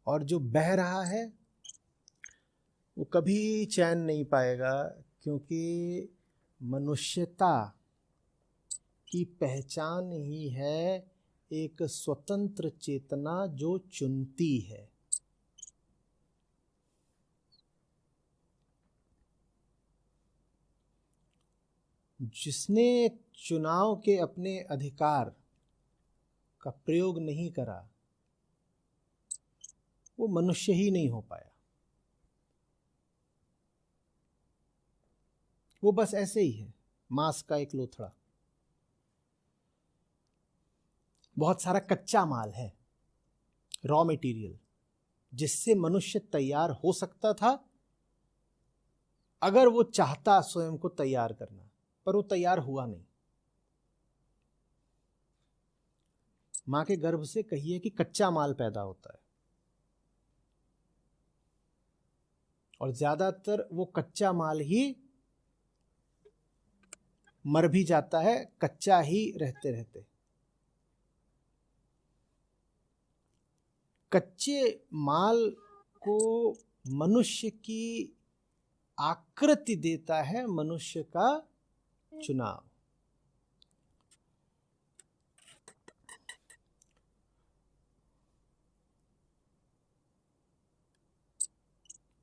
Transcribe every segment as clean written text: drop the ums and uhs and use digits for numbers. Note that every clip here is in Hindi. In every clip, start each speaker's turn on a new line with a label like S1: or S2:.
S1: और जो बह रहा है वो कभी चैन नहीं पाएगा, क्योंकि मनुष्यता की पहचान ही है एक स्वतंत्र चेतना जो चुनती है। जिसने चुनाव के अपने अधिकार का प्रयोग नहीं करा वो मनुष्य ही नहीं हो पाया। वो बस ऐसे ही है, मांस का एक लोथड़ा। बहुत सारा कच्चा माल है, रॉ मटेरियल, जिससे मनुष्य तैयार हो सकता था अगर वो चाहता स्वयं को तैयार करना, पर वो तैयार हुआ नहीं। मां के गर्भ से कहिए कि कच्चा माल पैदा होता है, और ज्यादातर वो कच्चा माल ही मर भी जाता है, कच्चा ही रहते रहते। कच्चे माल को मनुष्य की आकृति देता है मनुष्य का चुनाव।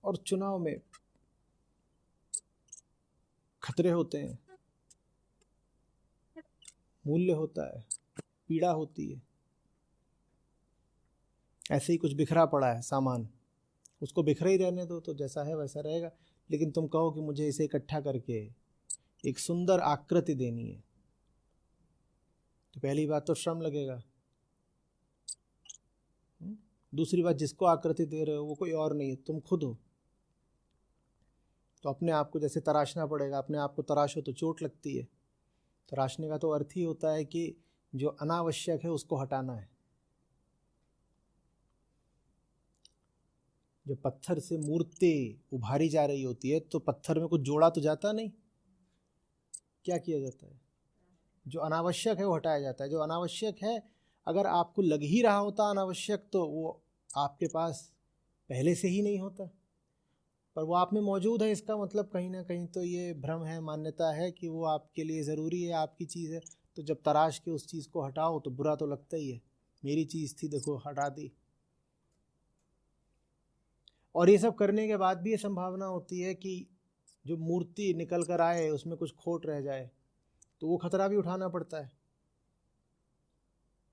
S1: और चुनाव में खतरे होते हैं, मूल्य होता है, पीड़ा होती है। ऐसे ही कुछ बिखरा पड़ा है सामान, उसको बिखरा ही रहने दो, तो जैसा है वैसा रहेगा। लेकिन तुम कहो कि मुझे इसे इकट्ठा करके एक सुंदर आकृति देनी है, तो पहली बात तो श्रम लगेगा। दूसरी बात, जिसको आकृति दे रहे हो वो कोई और नहीं है, तुम खुद हो। तो अपने आप को जैसे तराशना पड़ेगा, अपने आप को तराशो तो चोट लगती है। तराशने का तो अर्थ ही होता है कि जो अनावश्यक है उसको हटाना है। जब पत्थर से मूर्ति उभारी जा रही होती है तो पत्थर में कुछ जोड़ा तो जाता नहीं, क्या किया जाता है? जो अनावश्यक है वो हटाया जाता है। जो अनावश्यक है, अगर आपको लग ही रहा होता अनावश्यक, तो वो आपके पास पहले से ही नहीं होता, पर वो आप में मौजूद है। इसका मतलब कहीं ना कहीं तो ये भ्रम है, मान्यता है कि वो आपके लिए ज़रूरी है, आपकी चीज़ है। तो जब तराश के उस चीज़ को हटाओ तो बुरा तो लगता ही है, मेरी चीज़ थी, देखो हटा दी। और ये सब करने के बाद भी ये संभावना होती है कि जो मूर्ति निकल कर आए उसमें कुछ खोट रह जाए, तो वो खतरा भी उठाना पड़ता है।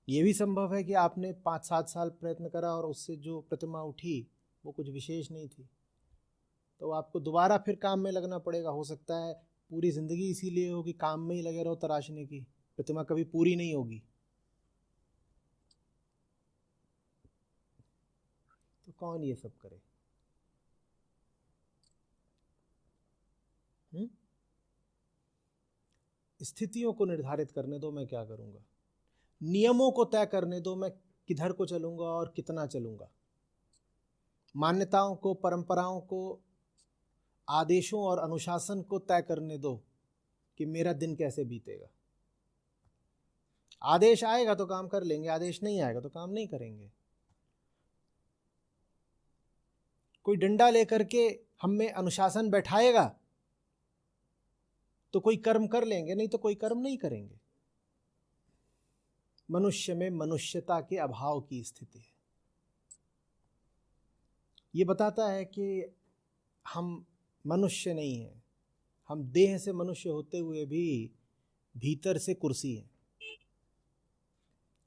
S1: ये भी संभव है कि आपने 5-7 साल प्रयत्न करा और उससे जो प्रतिमा उठी वो कुछ विशेष नहीं थी, तो आपको दोबारा फिर काम में लगना पड़ेगा। हो सकता है पूरी ज़िंदगी इसीलिए हो कि काम में ही लगे रहो तराशने की, प्रतिमा कभी पूरी नहीं होगी। तो कौन ये सब करे? स्थितियों को निर्धारित करने दो, मैं क्या करूँगा। नियमों को तय करने दो, मैं किधर को चलूँगा और कितना चलूँगा। मान्यताओं को, परंपराओं को, आदेशों और अनुशासन को तय करने दो कि मेरा दिन कैसे बीतेगा। आदेश आएगा तो काम कर लेंगे, आदेश नहीं आएगा तो काम नहीं करेंगे। कोई डंडा लेकर के हम में अनुशासन बैठाएगा तो कोई कर्म कर लेंगे, नहीं तो कोई कर्म नहीं करेंगे। मनुष्य में मनुष्यता के अभाव की स्थिति है। ये बताता है कि हम मनुष्य नहीं हैं, हम देह से मनुष्य होते हुए भी भीतर से कुर्सी है।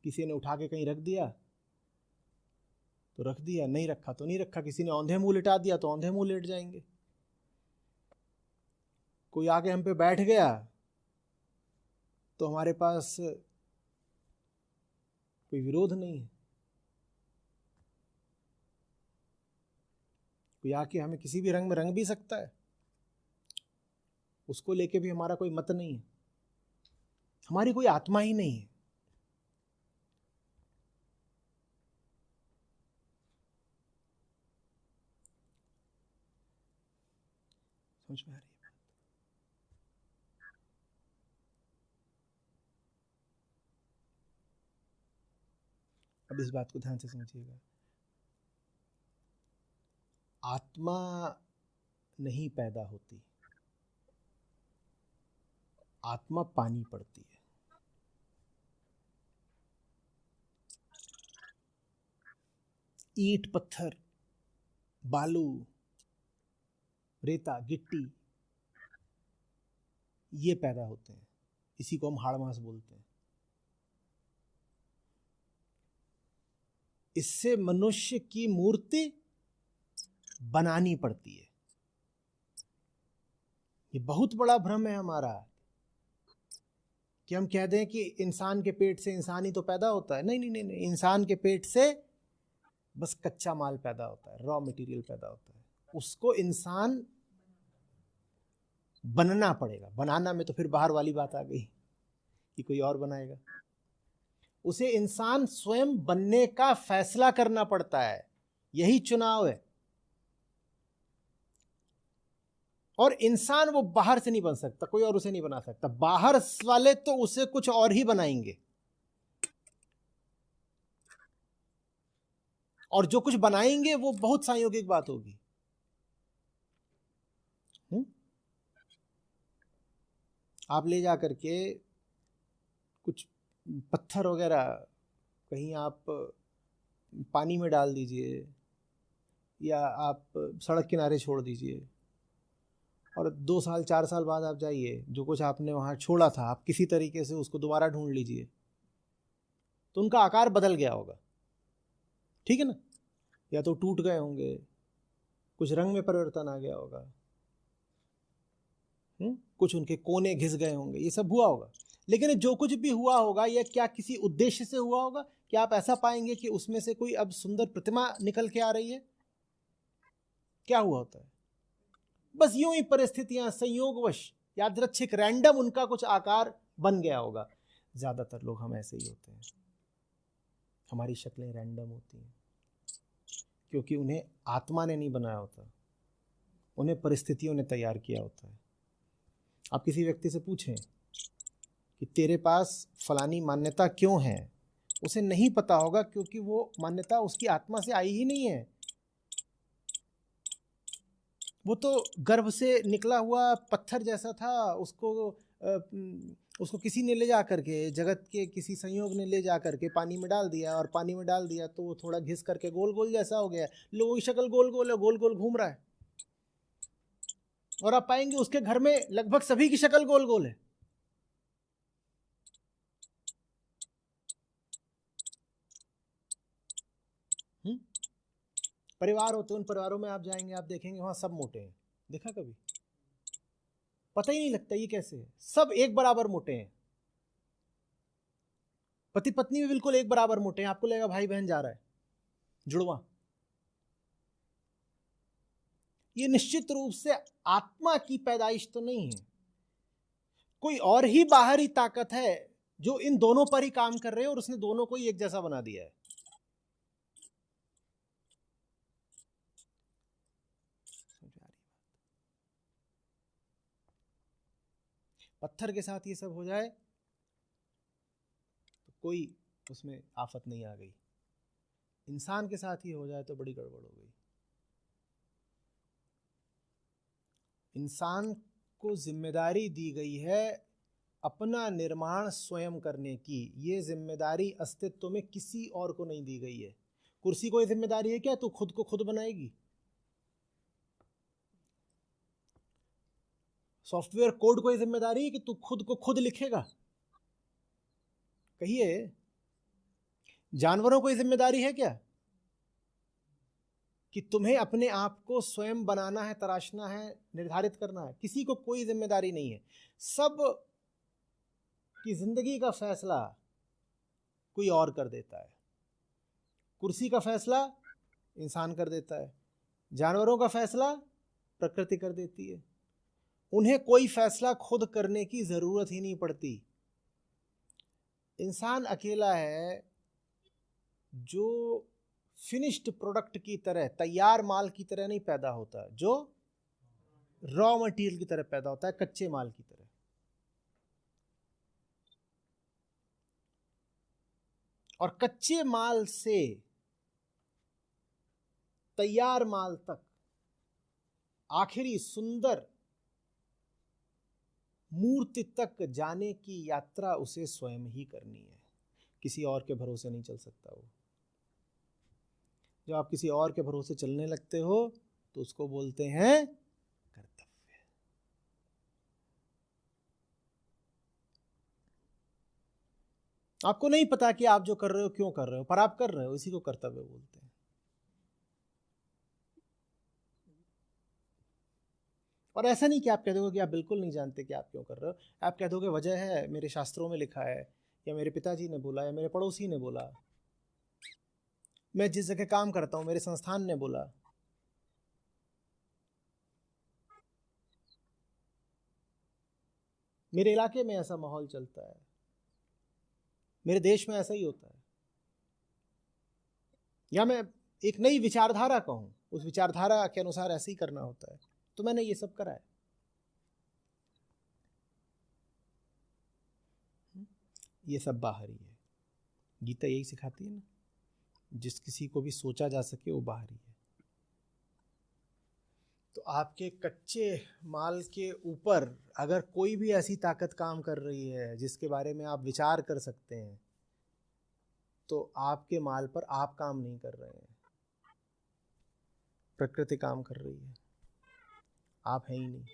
S1: किसी ने उठा के कहीं रख दिया तो रख दिया, नहीं रखा तो नहीं रखा। किसी ने औंधे मुंह लिटा दिया तो औंधे मुंह लेट जाएंगे। कोई आके हम पे बैठ गया तो हमारे पास कोई विरोध नहीं है। कोई आके हमें किसी भी रंग में रंग भी सकता है, उसको लेके भी हमारा कोई मत नहीं है। हमारी कोई आत्मा ही नहीं है। समझ में आ रही है? अब इस बात को ध्यान से समझिएगा। आत्मा नहीं पैदा होती, आत्मा पानी पड़ती है। ईंट, पत्थर, बालू, रेता, गिट्टी, ये पैदा होते हैं, इसी को हम हाड़ मास बोलते हैं। इससे मनुष्य की मूर्ति बनानी पड़ती है। ये बहुत बड़ा भ्रम है हमारा कि हम कह दें कि इंसान के पेट से इंसान ही तो पैदा होता है। नहीं नहीं नहीं नहीं, इंसान के पेट से बस कच्चा माल पैदा होता है, रॉ मटेरियल पैदा होता है। उसको इंसान बनना पड़ेगा। बनाना में तो फिर बाहर वाली बात आ गई कि कोई और बनाएगा। उसे इंसान स्वयं बनने का फैसला करना पड़ता है, यही चुनाव है। और इंसान वो बाहर से नहीं बन सकता, कोई और उसे नहीं बना सकता। बाहर वाले तो उसे कुछ और ही बनाएंगे, और जो कुछ बनाएंगे वो बहुत संयोगिक बात होगी। आप ले जा करके कुछ पत्थर वगैरह कहीं आप पानी में डाल दीजिए, या आप सड़क किनारे छोड़ दीजिए, और 2 साल 4 साल बाद आप जाइए, जो कुछ आपने वहाँ छोड़ा था आप किसी तरीके से उसको दोबारा ढूंढ लीजिए, तो उनका आकार बदल गया होगा, ठीक है ना। या तो टूट गए होंगे, कुछ रंग में परिवर्तन आ गया होगा, कुछ उनके कोने घिस गए होंगे, ये सब हुआ होगा। लेकिन जो कुछ भी हुआ होगा यह क्या किसी उद्देश्य से हुआ होगा? क्या आप ऐसा पाएंगे कि उसमें से कोई अब सुंदर प्रतिमा निकल के आ रही है? क्या हुआ होता है? बस यूं ही परिस्थितियां, संयोगवश, यादृच्छिक, रैंडम उनका कुछ आकार बन गया होगा। ज्यादातर लोग हम ऐसे ही होते हैं, हमारी शक्लें रैंडम होती हैं, क्योंकि उन्हें आत्मा ने नहीं बनाया होता, उन्हें परिस्थितियों ने तैयार किया होता है। आप किसी व्यक्ति से पूछें कि तेरे पास फलानी मान्यता क्यों है, उसे नहीं पता होगा, क्योंकि वो मान्यता उसकी आत्मा से आई ही नहीं है। वो तो गर्भ से निकला हुआ पत्थर जैसा था, उसको किसी ने ले जा करके, जगत के किसी संयोग ने ले जा करके पानी में डाल दिया, और पानी में डाल दिया तो वो थोड़ा घिस करके गोल गोल जैसा हो गया। लोगों की शक्ल गोल गोल है, गोल गोल घूम रहा है, और आप पाएंगे उसके घर में लगभग सभी की शक्ल गोल गोल है। परिवार होते हैं, उन परिवारों में आप जाएंगे, आप देखेंगे वहां सब मोटे हैं। देखा कभी? पता ही नहीं लगता ये कैसे है, सब एक बराबर मोटे हैं। पति पत्नी भी बिल्कुल एक बराबर मोटे हैं, आपको लगेगा भाई बहन जा रहा है, जुड़वा। ये निश्चित रूप से आत्मा की पैदाइश तो नहीं है, कोई और ही बाहरी ताकत है जो इन दोनों पर ही काम कर रहे हैं, और उसने दोनों को ही एक जैसा बना दिया है। पत्थर के साथ ये सब हो जाए तो कोई उसमें आफत नहीं आ गई, इंसान के साथ ही हो जाए तो बड़ी गड़बड़ हो गई। इंसान को जिम्मेदारी दी गई है अपना निर्माण स्वयं करने की। ये जिम्मेदारी अस्तित्व में किसी और को नहीं दी गई है। कुर्सी को ये जिम्मेदारी है क्या तू खुद को खुद बनाएगी? सॉफ्टवेयर कोड को ये जिम्मेदारी है कि तू खुद को खुद लिखेगा? कहिए, जानवरों को ये जिम्मेदारी है क्या कि तुम्हें अपने आप को स्वयं बनाना है, तराशना है, निर्धारित करना है? किसी को कोई जिम्मेदारी नहीं है। सब की जिंदगी का फैसला कोई और कर देता है। कुर्सी का फैसला इंसान कर देता है, जानवरों का फैसला प्रकृति कर देती है। उन्हें कोई फैसला खुद करने की जरूरत ही नहीं पड़ती। इंसान अकेला है जो फिनिश्ड प्रोडक्ट की तरह, तैयार माल की तरह नहीं पैदा होता, जो रॉ मटेरियल की तरह पैदा होता है, कच्चे माल की तरह। और कच्चे माल से तैयार माल तक आखिरी सुंदर मूर्ति तक जाने की यात्रा उसे स्वयं ही करनी है, किसी और के भरोसे नहीं चल सकता वो। जब आप किसी और के भरोसे चलने लगते हो तो उसको बोलते हैं कर्तव्य। आपको नहीं पता कि आप जो कर रहे हो क्यों कर रहे हो, पर आप कर रहे हो, इसी को कर्तव्य बोलते हैं। और ऐसा नहीं कि आप कह दोगे कि आप बिल्कुल नहीं जानते कि आप क्यों कर रहे हो, आप कह दोगे वजह है, मेरे शास्त्रों में लिखा है, या मेरे पिताजी ने बोला, या मेरे पड़ोसी ने बोला, मैं जिस जगह काम करता हूं मेरे संस्थान ने बोला। मेरे इलाके में ऐसा माहौल चलता है, मेरे देश में ऐसा ही होता है। या मैं एक नई विचारधारा कहूं, उस विचारधारा के अनुसार ऐसे ही करना होता है, तो मैंने ये सब करा है। ये सब बाहरी है। गीता यही सिखाती है ना, जिस किसी को भी सोचा जा सके वो बाहरी है। तो आपके कच्चे माल के ऊपर अगर कोई भी ऐसी ताकत काम कर रही है जिसके बारे में आप विचार कर सकते हैं, तो आपके माल पर आप काम नहीं कर रहे हैं, प्रकृति काम कर रही है, आप हैं ही नहीं।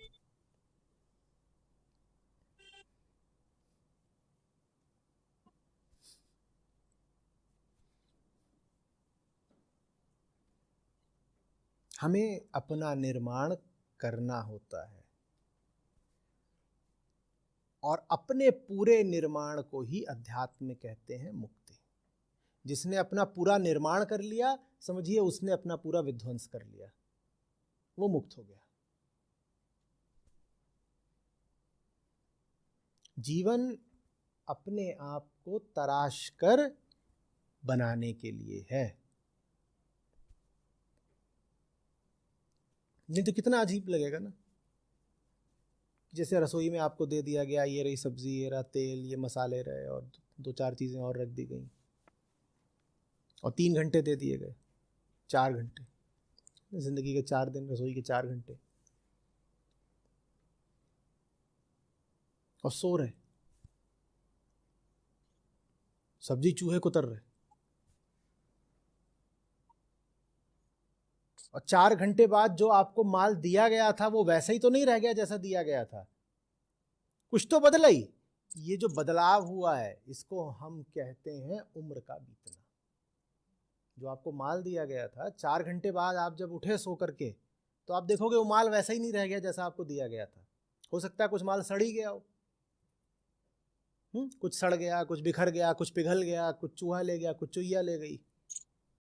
S1: हमें अपना निर्माण करना होता है, और अपने पूरे निर्माण को ही अध्यात्म में कहते हैं मुक्ति। जिसने अपना पूरा निर्माण कर लिया, समझिए उसने अपना पूरा विध्वंस कर लिया, वो मुक्त हो गया। जीवन अपने आप को तराश कर बनाने के लिए है। नहीं तो कितना अजीब लगेगा ना, जैसे रसोई में आपको दे दिया गया, ये रही सब्जी, ये रहा तेल, ये मसाले रहे, और 2-4 चीजें और रख दी गई, और 3 घंटे दे दिए गए, 4 घंटे, जिंदगी के 4 दिन, रसोई के 4 घंटे, और सो रहे, सब्जी चूहे कुतर रहे, और 4 घंटे बाद जो आपको माल दिया गया था वो वैसा ही तो नहीं रह गया जैसा दिया गया था, कुछ तो बदला ही। ये जो बदलाव हुआ है इसको हम कहते हैं उम्र का बीतना। जो आपको माल दिया गया था, 4 घंटे बाद आप जब उठे सो करके, तो आप देखोगे वो माल वैसा ही नहीं रह गया जैसा आपको दिया गया था। हो सकता है कुछ माल सड़ ही गया हो, कुछ सड़ गया, कुछ बिखर गया, कुछ पिघल गया, कुछ चूहा ले गया, कुछ चुईया ले गई।